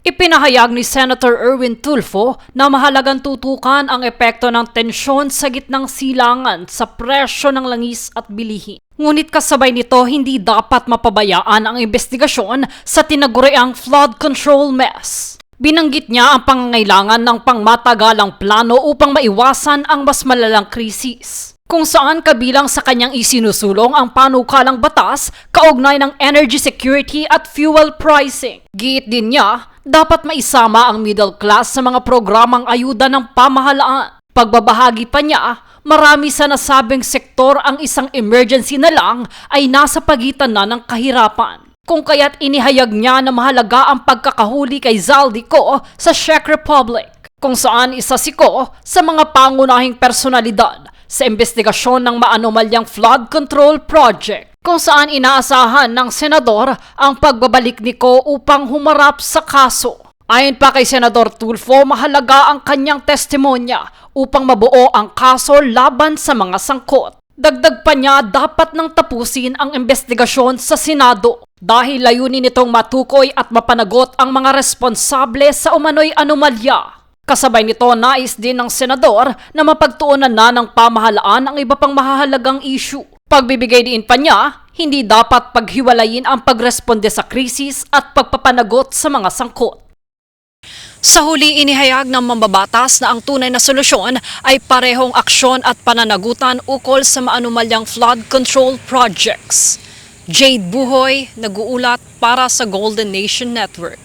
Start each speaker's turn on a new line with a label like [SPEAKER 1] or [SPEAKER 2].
[SPEAKER 1] Ipinahayag ni Senator Erwin Tulfo na mahalagang tutukan ang epekto ng tensyon sa gitnang silangan sa presyo ng langis at bilihin. Ngunit kasabay nito, hindi dapat mapabayaan ang investigasyon sa tinaguriang flood control mess. Binanggit niya ang pangangailangan ng pangmatagalang plano upang maiwasan ang mas malalang krisis, kung saan kabilang sa kanyang isinusulong ang panukalang batas kaugnay ng energy security at fuel pricing. Giit din niya, dapat maisama ang middle class sa mga programang ayuda ng pamahalaan. Pagbabahagi pa niya, marami sa nasabing sektor ang isang emergency na lang ay nasa pagitan na ng kahirapan. Kung kaya't inihayag niya na mahalaga ang pagkakahuli kay Zaldico sa Czech Republic, kung saan isa si Ko sa mga pangunahing personalidad sa investigasyon ng maanomalyang flood control project, kung saan inaasahan ng senador ang pagbabalik ni Ko upang humarap sa kaso. Ayon pa kay Senador Tulfo, mahalaga ang kanyang testimonya upang mabuo ang kaso laban sa mga sangkot. Dagdag pa niya, dapat nang tapusin ang investigasyon sa Senado dahil layunin nitong matukoy at mapanagot ang mga responsable sa umano'y anomalya. Kasabay nito, nais din ng senador na mapagtuunan na ng pamahalaan ang iba pang mahahalagang issue. Pagbibigay din pa niya, hindi dapat paghiwalayin ang pagresponde sa krisis at pagpapanagot sa mga sangkot. Sa huli, inihayag ng mambabatas na ang tunay na solusyon ay parehong aksyon at pananagutan ukol sa maanumalyang flood control projects. Jade Buhoy, nag-uulat para sa Golden Nation Network.